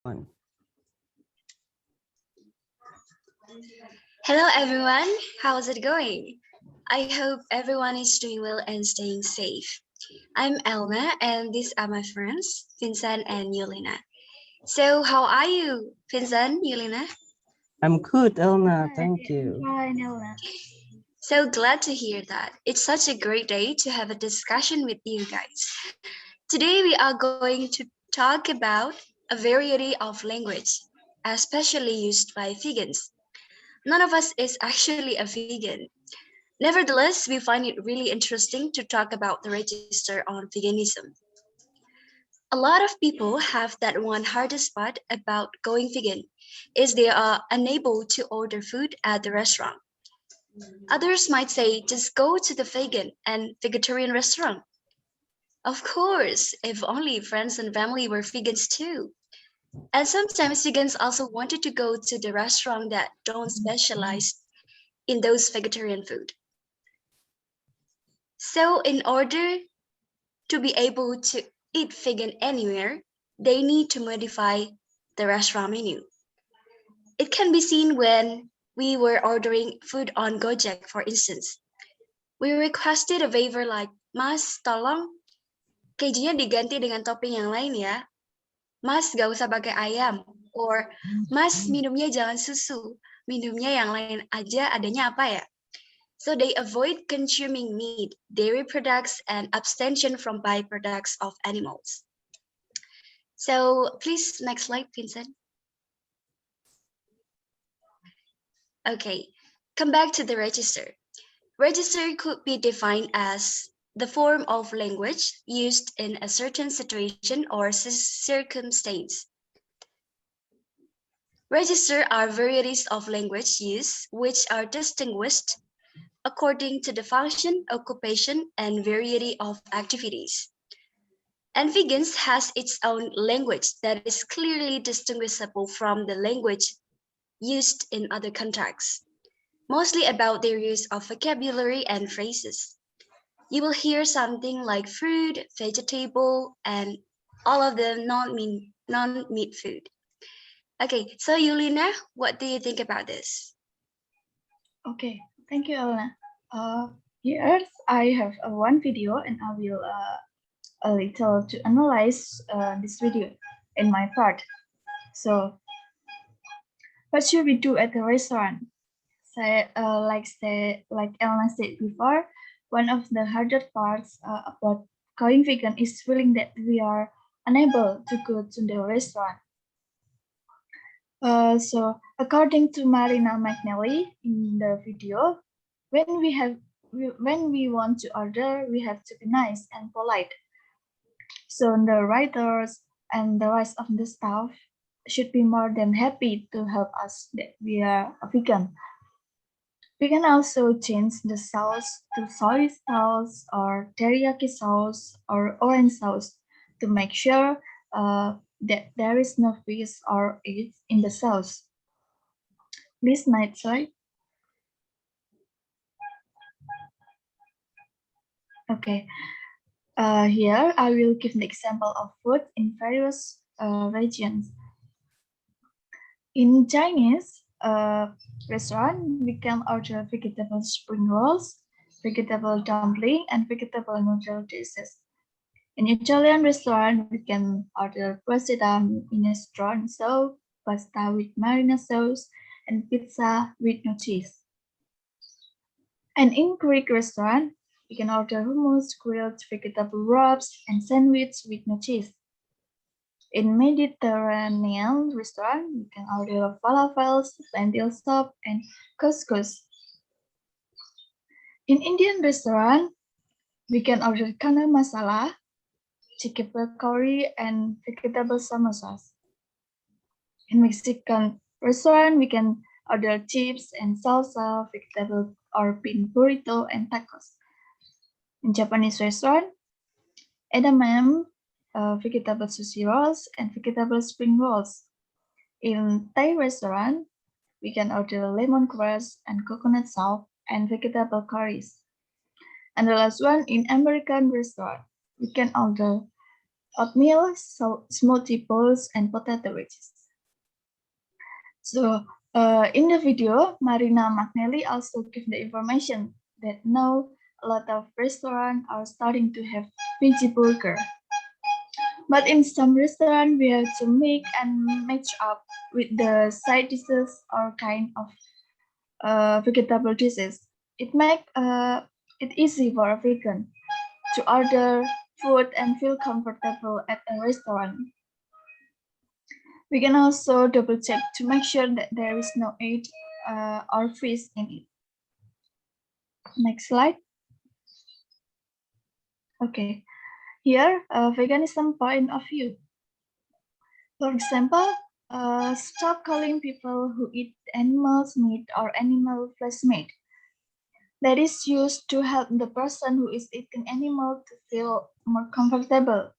One. Hello everyone, how's it going? I hope everyone is doing well and staying safe. I'm Elna and these are my friends, Vincent and Yulina. So how are you, Vincent, Yulina? I'm good, Elna. Thank you. Fine, Elna. So glad to hear that. It's such a great day to have a discussion with you guys. Today we are going to talk about a variety of language, especially used by vegans. None of us is actually a vegan. Nevertheless, we find it really interesting to talk about the register on veganism. A lot of people have that one hardest part about going vegan is they are unable to order food at the restaurant. Others might say just go to the vegan and vegetarian restaurant. Of course, if only friends and family were vegans too. And sometimes vegans also wanted to go to the restaurant that don't specialize in those vegetarian food. So in order to be able to eat vegan anywhere, they need to modify the restaurant menu. It can be seen when we were ordering food on Gojek, for instance. We requested a waiver like, Mas, tolong kejunya diganti dengan topping yang lain ya. Mas, gak usah pakai ayam. Or, Mas, minumnya jangan susu. Minumnya yang lain aja, adanya apa ya? So they avoid consuming meat, dairy products, and abstention from byproducts of animals. So please, next slide, Vincent. Okay, come back to the register. Register could be defined as the form of language used in a certain situation or circumstance. Register are varieties of language use which are distinguished according to the function, occupation, and variety of activities. And vegans has its own language that is clearly distinguishable from the language used in other contexts, mostly about their use of vocabulary and phrases. You will hear something like fruit, vegetable, and all of the non-meat food. Okay, so Yulina, what do you think about this? Okay, thank you, Elna. Here I have one video and I will a little to analyze this video in my part. So, what should we do at the restaurant? Like Elna said before, one of the hardest parts about going vegan is feeling that we are unable to go to the restaurant. So according to Marina McNally in the video, when we want to order, we have to be nice and polite. So the writers and the rest of the staff should be more than happy to help us that we are a vegan. We can also change the sauce to soy sauce or teriyaki sauce or orange sauce to make sure that there is no fish or eggs in the sauce. This night, sorry. Okay. Here I will give an example of food in various regions. In Chinese restaurant, we can order vegetable spring rolls, vegetable dumpling, and vegetable noodle dishes. In Italian restaurant, we can order pasta minestrone sauce, pasta with marinara sauce, and pizza with no cheese. And in Greek restaurant, we can order hummus, grilled vegetable wraps, and sandwich with no cheese. In Mediterranean restaurant, we can order falafels, lentil soup, and couscous. In Indian restaurant, we can order kana masala, chicken curry, and vegetable samosas. In Mexican restaurant, we can order chips and salsa, vegetable or bean burrito, and tacos. In Japanese restaurant, edamame, vegetable sushi rolls, and vegetable spring rolls. In Thai restaurant, we can order lemongrass and coconut soup and vegetable curries. And the last one, in American restaurant, we can order oatmeal, smoothie bowls, and potato wedges. So in the video, Marina McNally also gave the information that now a lot of restaurants are starting to have veggie burger. But in some restaurants, we have to make and match up with the side dishes or kind of vegetable dishes. It makes it easy for a vegan to order food and feel comfortable at a restaurant. We can also double check to make sure that there is no egg or fish in it. Next slide. Okay, here a veganism point of view. For example, stop calling people who eat animals meat or animal flesh meat. That is used to help the person who is eating animal to feel more comfortable.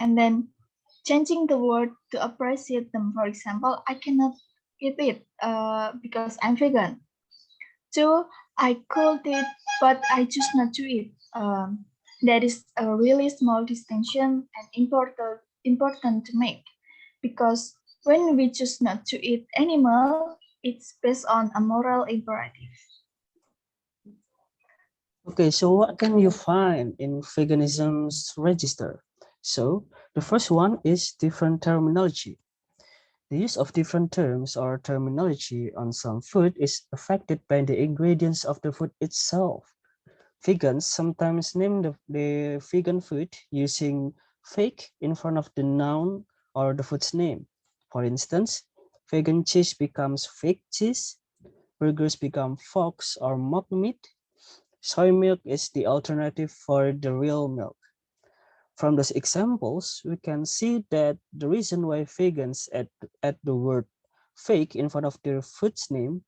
And then changing the word to appreciate them. For example, I cannot eat it because I'm vegan. Two, I could eat, but I choose not to eat. That is a really small distinction and important to make, because when we choose not to eat animal, it's based on a moral imperative. Okay, so what can you find in veganism's register? So the first one is different terminology. The use of different terms or terminology on some food is affected by the ingredients of the food itself. Vegans sometimes name the vegan food using fake in front of the noun or the food's name. For instance, vegan cheese becomes fake cheese, burgers become fox or mock meat, soy milk is the alternative for the real milk. From those examples, we can see that the reason why vegans add the word fake in front of their food's name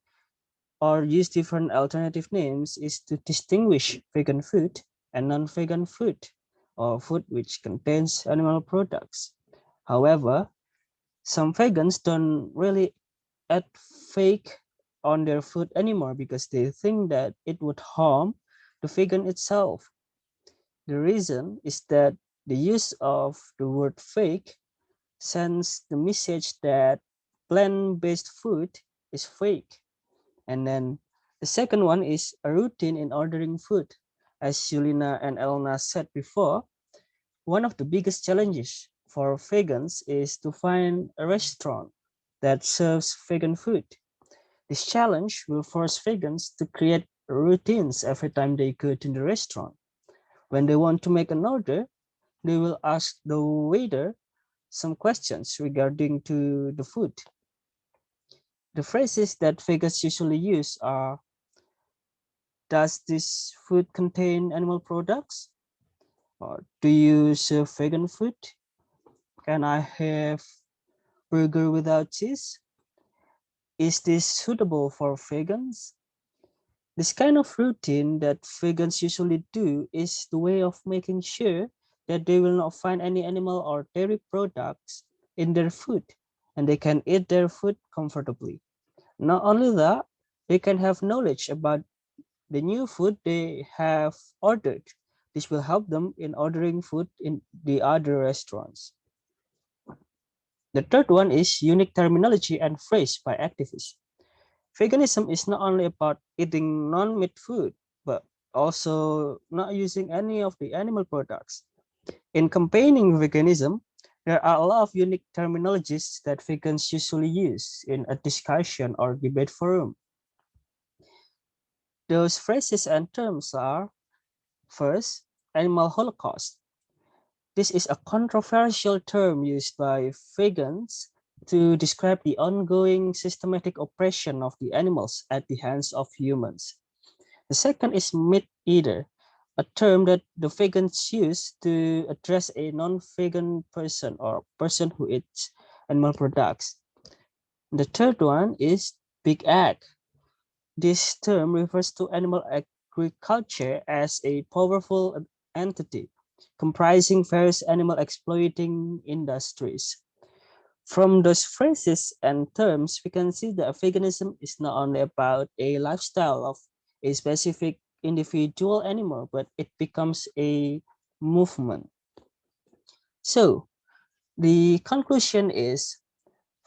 or use different alternative names is to distinguish vegan food and non-vegan food, or food which contains animal products. However, some vegans don't really add fake on their food anymore because they think that it would harm the vegan itself. The reason is that the use of the word fake sends the message that plant-based food is fake. And then the second one is a routine in ordering food. As Yulina and Elna said before, one of the biggest challenges for vegans is to find a restaurant that serves vegan food. This challenge will force vegans to create routines every time they go to the restaurant. When they want to make an order, they will ask the waiter some questions regarding to the food. The phrases that vegans usually use are, does this food contain animal products? Or do you serve vegan food? Can I have burger without cheese? Is this suitable for vegans? This kind of routine that vegans usually do is the way of making sure that they will not find any animal or dairy products in their food and they can eat their food comfortably. Not only that, they can have knowledge about the new food they have ordered. This will help them in ordering food in the other restaurants. The third one is unique terminology and phrase by activists. Veganism is not only about eating non-meat food, but also not using any of the animal products. In campaigning veganism, there are a lot of unique terminologies that vegans usually use in a discussion or debate forum. Those phrases and terms are, first, animal holocaust. This is a controversial term used by vegans to describe the ongoing systematic oppression of the animals at the hands of humans. The second is meat eater, a term that the vegans use to address a non-vegan person or person who eats animal products. The third one is big ag. This term refers to animal agriculture as a powerful entity comprising various animal exploiting industries. From those phrases and terms, we can see that veganism is not only about a lifestyle of a specific individual animal, but it becomes a movement. So the conclusion is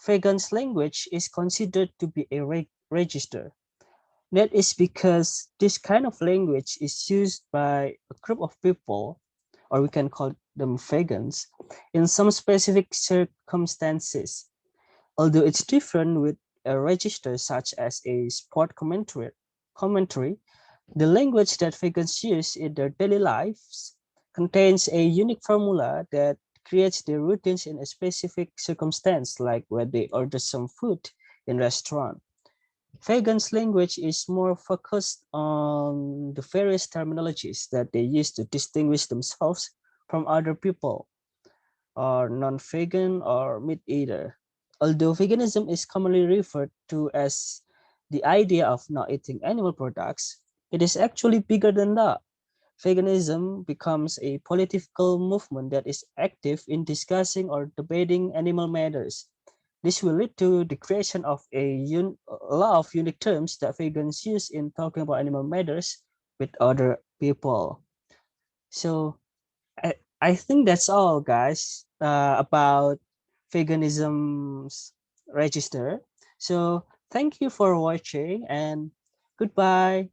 vegan's language is considered to be a register. That is because this kind of language is used by a group of people, or we can call them vegans, in some specific circumstances. Although it's different with a register such as a sport commentary, the language that vegans use in their daily lives contains a unique formula that creates their routines in a specific circumstance, like when they order some food in restaurant. Vegans' language is more focused on the various terminologies that they use to distinguish themselves from other people, or non-vegan or meat eater. Although veganism is commonly referred to as the idea of not eating animal products, it is actually bigger than that. Veganism becomes a political movement that is active in discussing or debating animal matters. This will lead to the creation of a lot of unique terms that vegans use in talking about animal matters with other people. So I think that's all, guys, about veganism's register. So thank you for watching and goodbye.